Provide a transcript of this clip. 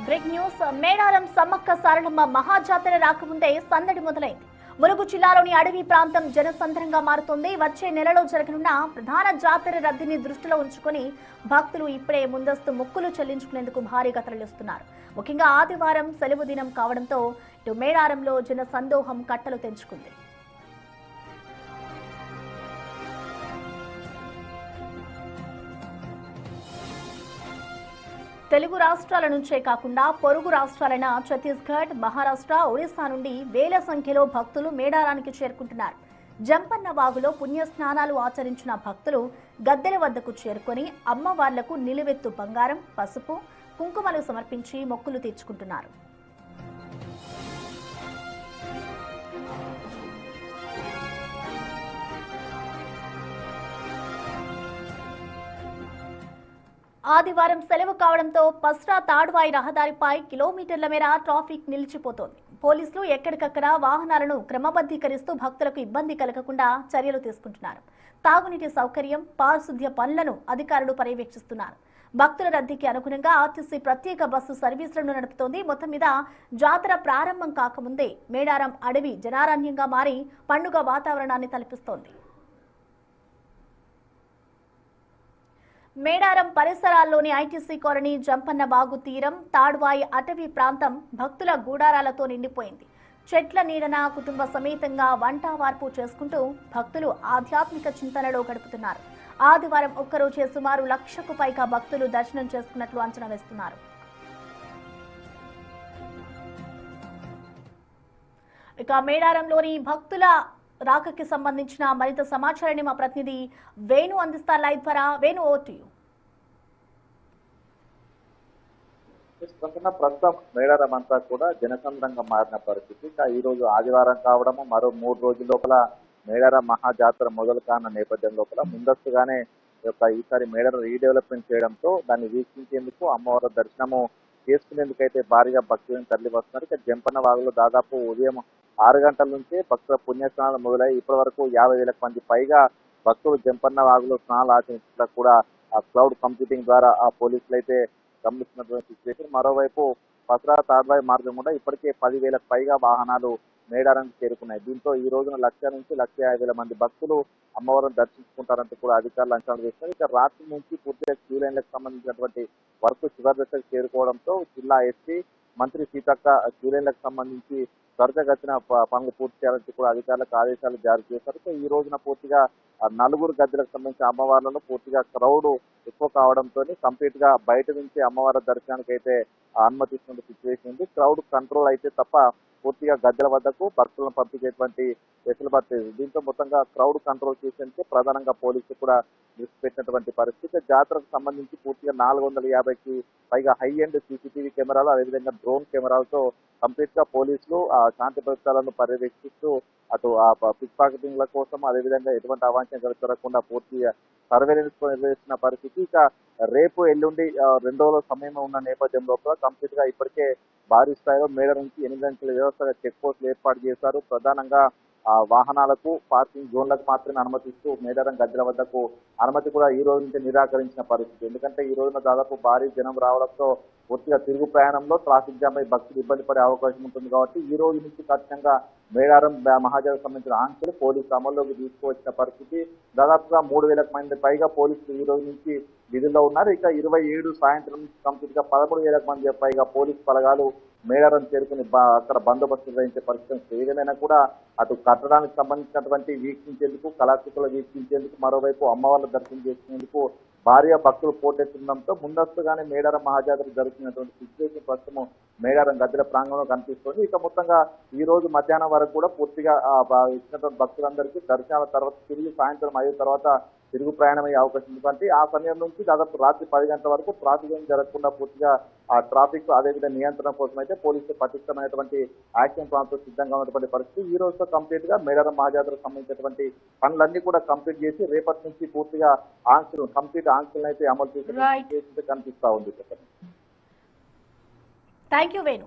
Break news. Medaram Sammakka Saralamma మహాజాతర రాకముందే సందడి మొదలైంది. ములుగు జిల్లాలోని అడవి ప్రాంతం జనసంద్రంగా మారుతోంది. వచ్చే నెలలో జరగనున్న ప్రధాన జాతర రద్దీని దృష్టిలో ఉంచుకొని భక్తులు ఇప్పుడే ముందస్తు మొక్కులు చెల్లించుకునేందుకు భారీగా తరలిస్తున్నారు. ముఖ్యంగా ఆదివారం సెలవు దినం కావడంతో ఇటు మేడారంలో జన సందోహం కట్టలు తెంచుకుంది. తెలుగు రాష్ట్రాల నుంచే కాకుండా పొరుగు రాష్ట్రాలైన ఛత్తీస్గఢ్, మహారాష్ట్ర, ఒడిశా నుండి వేల సంఖ్యలో భక్తులు మేడారానికి చేరుకుంటున్నారు. జంపన్న వాగులో పుణ్యస్నానాలు ఆచరించిన భక్తులు గద్దెల వద్దకు చేరుకొని అమ్మవార్లకు నిలువెత్తు బంగారం, పసుపు, కుంకుమలు సమర్పించి మొక్కులు తీర్చుకుంటున్నారు. ఆదివారం సెలవు కావడంతో పస్రా తాడ్వాయి రహదారిపై కిలోమీటర్ల మేర ట్రాఫిక్ నిలిచిపోతోంది. పోలీసులు ఎక్కడికక్కడ వాహనాలను క్రమబద్ధీకరిస్తూ భక్తులకు ఇబ్బంది కలగకుండా చర్యలు తీసుకుంటున్నారు. తాగునీటి సౌకర్యం, పారిశుద్ధ్య పనులను అధికారులు పర్యవేక్షిస్తున్నారు. భక్తుల రద్దీకి అనుగుణంగా ఆర్టీసీ ప్రత్యేక బస్సు సర్వీసులను నడుపుతోంది. మొత్తం మీద జాతర ప్రారంభం కాకముందే మేడారం అడవి జనారణ్యంగా మారి పండుగ వాతావరణాన్ని తలపిస్తోంది. మేడారం పరిసరాల్లోని ఐటీసీ కాలనీ, జంపన్న వాగు తీరం, తాడ్వాయి అటవీ ప్రాంతం భక్తుల గూడారాలతో నిండిపోయింది. చెట్ల నీడన కుటుంబ సమేతంగా వంట వార్పు చేసుకుంటూ భక్తులు ఆధ్యాత్మిక చింతనలో గడుపుతున్నారు. ఆదివారం ఒక్కరోజే సుమారు 1,00,000కు పైగా భక్తులు దర్శనం చేసుకున్నట్లు అంచనా వేస్తున్నారు. ఇక మేడారంలోని భక్తుల రాకకి సంబంధించిన మరింత సమాచారాన్ని మా ప్రతినిధి వేణు అందిస్తారు లైవ్ ద్వారా. Venu, over to you. ప్రస్తుతం మేడారం అంతా కూడా జనసంద్రంగా మారిన పరిస్థితి. ఈ రోజు ఆదివారం కావడము, మరో 3 రోజుల లోపల మేడారం మహాజాతర మొదలు కాన్న నేపథ్యం లోపల ముందస్తుగానే ఈసారి మేడారం రీడెవలప్మెంట్ చేయడంతో దాన్ని వీక్షించేందుకు, అమ్మవారి దర్శనము చేసుకునేందుకైతే భారీగా భక్తులను తరలి వస్తున్నారు. ఇక జంపన్న వాగులో దాదాపు ఉదయం 6 గంటల నుంచే భక్తుల పుణ్యస్నానాలు మొదలై ఇప్పటి వరకు 50,000 మంది పైగా భక్తులు జంపన్న వాగులో స్నానాలు ఆచరించడానికి కూడా ఆ క్లౌడ్ కంప్యూటింగ్ ద్వారా ఆ పోలీసులు అయితే గమనిస్తున్నటువంటి సిచ్యువేషన్. మరోవైపు పసరా తాడ్వాయి మార్గం కూడా ఇప్పటికే 10,000కు పైగా వాహనాలు మేడారానికి చేరుకున్నాయి. దీంతో ఈ రోజున 1,00,000 నుంచి 1,50,000 మంది భక్తులు అమ్మవారిని దర్శించుకుంటారంటూ కూడా అధికారులు అంచనా వేస్తున్నారు. ఇక రాత్రి నుంచి పూర్తిగా క్యూ లైన్లకు సంబంధించినటువంటి వర్క్ చివరి దశకు చేరుకోవడంతో జిల్లా ఎస్పీ మంత్రి సీతక్క క్యూ లైన్లకు సంబంధించి త్వరితగతిన పనులు పూర్తి చేయాలని కూడా అధికారులకు ఆదేశాలు జారీ చేశారు. సో ఈ రోజున పూర్తిగా 4 గద్దెలకు సంబంధించిన అమ్మవార్లలో పూర్తిగా క్రౌడ్ ఎక్కువ కావడంతో కంప్లీట్ గా బయట నుంచి అమ్మవారి దర్శనానికి అయితే అనుమతిస్తున్న సిచ్యువేషన్ ఉంది. క్రౌడ్ కంట్రోల్ అయితే తప్ప పూర్తిగా గద్దెల వద్దకు భక్తులను పంపించేటువంటి వెసులుబాటు లేదు. దీంతో మొత్తంగా క్రౌడ్ కంట్రోల్ చేసేందుకు ప్రధానంగా పోలీసులు కూడా దృష్టి పెట్టినటువంటి పరిస్థితి. జాతరకు సంబంధించి పూర్తిగా 450కి పైగా హై ఎండ్ సీసీటీవీ కెమెరాలు, అదేవిధంగా డ్రోన్ కెమెరాలతో కంప్లీట్ గా పోలీసులు శాంతి భద్రతలను పర్యవేక్షిస్తూ అటు ఆ పిక్ పాకెటింగ్ల కోసం, అదేవిధంగా ఎటువంటి అవాంఛనీయాలు జరగకుండా పూర్తిగా సర్వేలెన్స్ నిర్వహిస్తున్న పరిస్థితి. ఇక రేపు ఎల్లుండి 2 రోజుల సమయం ఉన్న నేపథ్యంలో కంప్లీట్ గా ఇప్పటికే భారీ స్థాయిలో మేడారం నుంచి 8 గంటల వ్యవస్థగా చెక్ పోస్టులు ఏర్పాటు చేశారు. ప్రధానంగా వాహనాలకు పార్కింగ్ జోన్లకు మాత్రమే అనుమతిస్తూ మేడారం గద్దెల వద్దకు అనుమతి కూడా ఈ రోజు నుంచి నిరాకరించిన పరిస్థితి. ఎందుకంటే ఈ రోజున దాదాపు భారీ జనం రావడంతో పూర్తిగా తిరుగు ప్రయాణంలో ట్రాఫిక్ జామ్ అయి భక్తులు ఇబ్బంది పడే అవకాశం ఉంటుంది. కాబట్టి ఈ రోజు నుంచి ఖచ్చితంగా మేడారం మహాజాతరకు సంబంధించిన ఆంక్షలు పోలీసులు అమల్లోకి తీసుకువచ్చిన పరిస్థితి. దాదాపుగా 3,000 మంది పైగా పోలీసులు ఈ రోజు నుంచి విధుల్లో ఉన్నారు. ఇక 27 సాయంత్రం నుంచి కంప్లీట్ గా 13,000 మంది పైగా పోలీసు బలగాలు మేడారం చేరుకుని అక్కడ బందోబస్తు నిర్వహించే పరిస్థితి. ఏదేమైనా కూడా అటు కట్టడానికి సంబంధించినటువంటి వీక్షించేందుకు, కళాకృతులు వీక్షించేందుకు, మరోవైపు అమ్మవార్ల దర్శనం చేసుకునేందుకు భారీగా భక్తులు పోటెత్తుండడంతో ముందస్తుగానే మేడారం మహాజాతర జరుగుతున్నటువంటి సిచ్యువేషన్ ప్రస్తుతం మేడారం గద్దెల ప్రాంగణంలో కనిపిస్తుంది. ఇక మొత్తంగా ఈ రోజు మధ్యాహ్నం వరకు కూడా పూర్తిగా ఇచ్చినటువంటి భక్తులందరికీ దర్శనాల తర్వాత తిరిగి సాయంత్రం 5 తర్వాత తిరుగు ప్రయాణం అయ్యే అవకాశం ఉంది. అంటే ఆ సమయం నుంచి దాదాపు రాత్రి 10 గంటల వరకు ట్రాఫిక్ ఏం జరగకుండా పూర్తిగా ఆ ట్రాఫిక్ అదేవిధంగా నియంత్రణ కోసం అయితే పోలీసులు పటిష్టమైనటువంటి యాక్షన్ ప్లాన్తో సిద్ధంగా ఉన్నటువంటి పరిస్థితి. ఈ రోజుతో కంప్లీట్ గా మేడారం మహాజాతరకు సంబంధించినటువంటి పనులన్నీ కూడా కంప్లీట్ చేసి రేపటి నుంచి పూర్తిగా ఆంక్షలను అయితే అమలు చేసే కనిపిస్తా ఉంది. Thank you Venu.